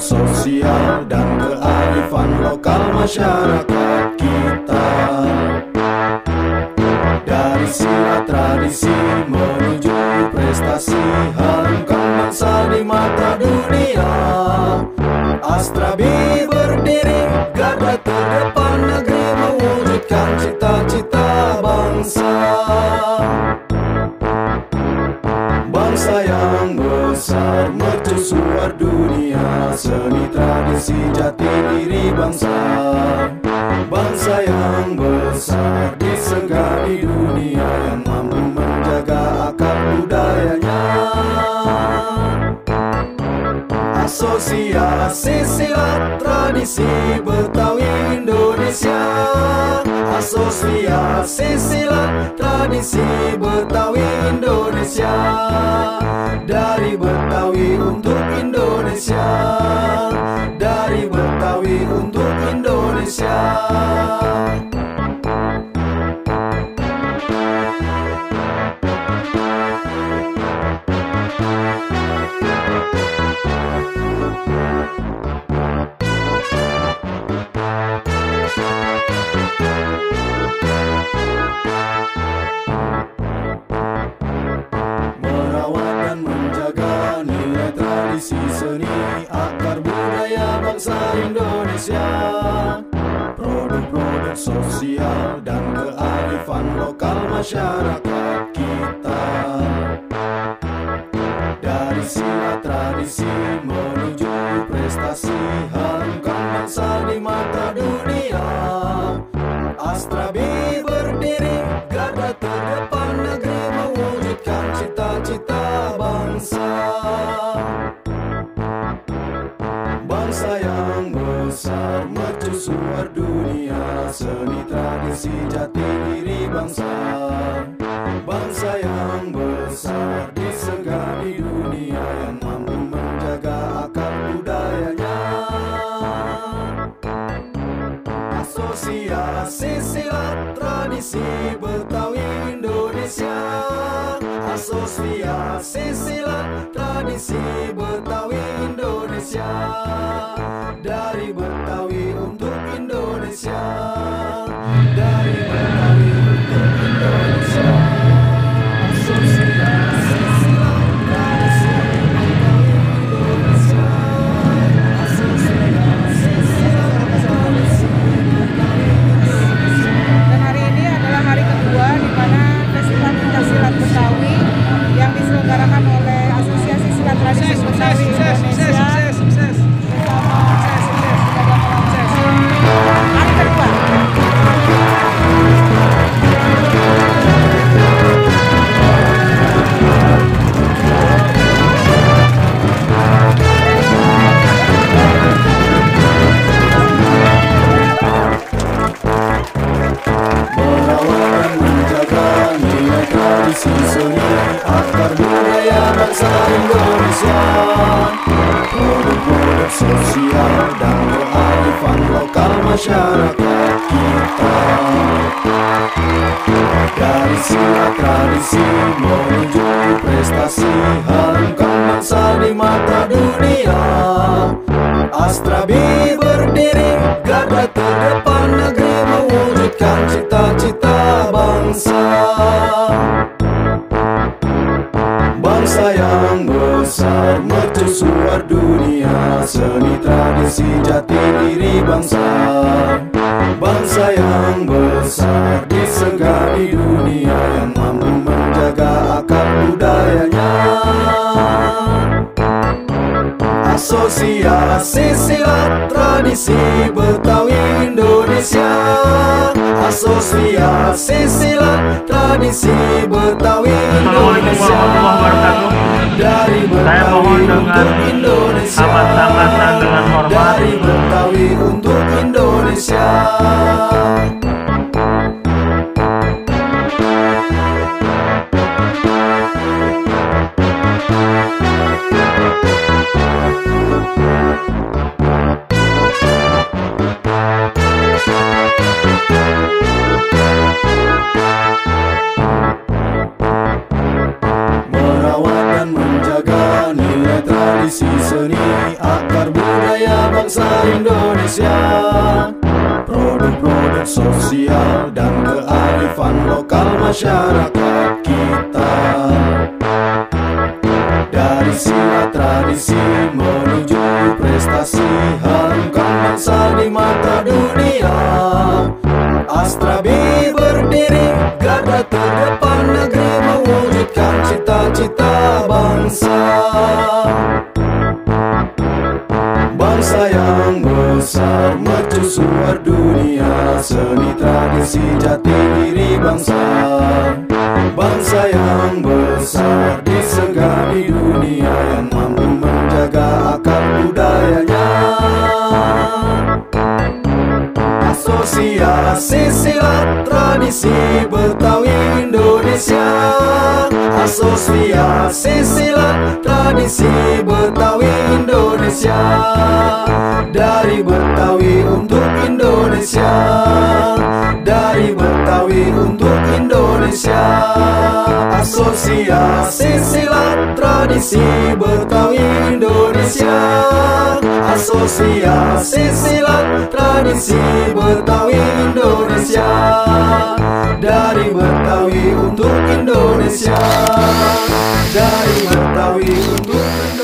sosial dan kearifan lokal masyarakat kita. Dari silat tradisi menuju prestasi, harumkan bangsa di mata dunia. Astrabi berdiri garda terdepan negeri, mewujudkan cita-cita bangsa. Bangsa yang besar mercusuar dunia, seni tradisi jati diri bangsa. Bangsa yang besar disegani dunia, yang mampu menjaga akar budayanya. Asosiasi Silat Tradisi Betawi Indonesia. Asosiasi Silat Tradisi Betawi Indonesia. Dari Betawi untuk Indonesia. Dari Betawi untuk Indonesia. Seni akar budaya bangsa Indonesia. Produk-produk sosial dan kearifan lokal masyarakat kita. Dari silat tradisi menuju prestasi, harumkan bangsa di mata dunia. Astrabi berdiri garda terdepan negeri, mewujudkan cita-cita bangsa. Bangsa yang besar mercusuar dunia, seni tradisi jati diri bangsa. Bangsa yang besar disegani dunia, yang mampu menjaga akar budayanya. Asosiasi Silat Tradisi Betawi Indonesia. Asosiasi Silat Tradisi Betawi Indonesia. Dari Betawi untuk Indonesia. Dari Betawi untuk Indonesia. Asosiasi Silat Tradisi Betawi Indonesia. Asosiasi Silat Tradisi Betawi Indonesia. Dan hari ini adalah hari kedua di mana Festival Pencaksilat Betawi yang diselenggarakan oleh Asosiasi Silat Tradisi Betawi Indonesia. Seni akar budaya bangsa Indonesia. Produk-produk sosial dan kearifan lokal masyarakat kita. Dari silat tradisi menuju prestasi, harumkan bangsa di mata dunia. Astrabi berdiri garda terdepan negeri, mewujudkan cita-cita bangsa. Bangsa yang besar mercusuar dunia, seni tradisi jati diri bangsa. Bangsa yang besar disegani dunia, yang mampu menjaga akar budayanya. Asosiasi Silat Tradisi Betawi Indonesia. Asosiasi Silat Tradisi Betawi Indonesia. Dari Betawi untuk Indonesia. Dari Betawi untuk Indonesia. seni, akar budaya bangsa Indonesia. Produk-produk sosial dan kearifan lokal masyarakat kita. Dari silat tradisi menuju prestasi, harumkan bangsa di mata dunia. Astrabi berdiri, garda terdepan negeri, mewujudkan cita-cita bangsa. Bangsa yang besar, mercusuar dunia, seni tradisi jati diri bangsa. Bangsa yang besar disegani dunia, yang mampu menjaga akar budayanya. Asosiasi Silat Tradisi Betawi Indonesia. Asosiasi Silat Tradisi Betawi Indonesia. Dari Betawi untuk Indonesia. Dari Betawi untuk Indonesia. Asosiasi Silat Tradisi Betawi Indonesia. Asosiasi Silat Tradisi Betawi Indonesia. Dari Betawi untuk Indonesia. Dari Betawi untuk Indonesia.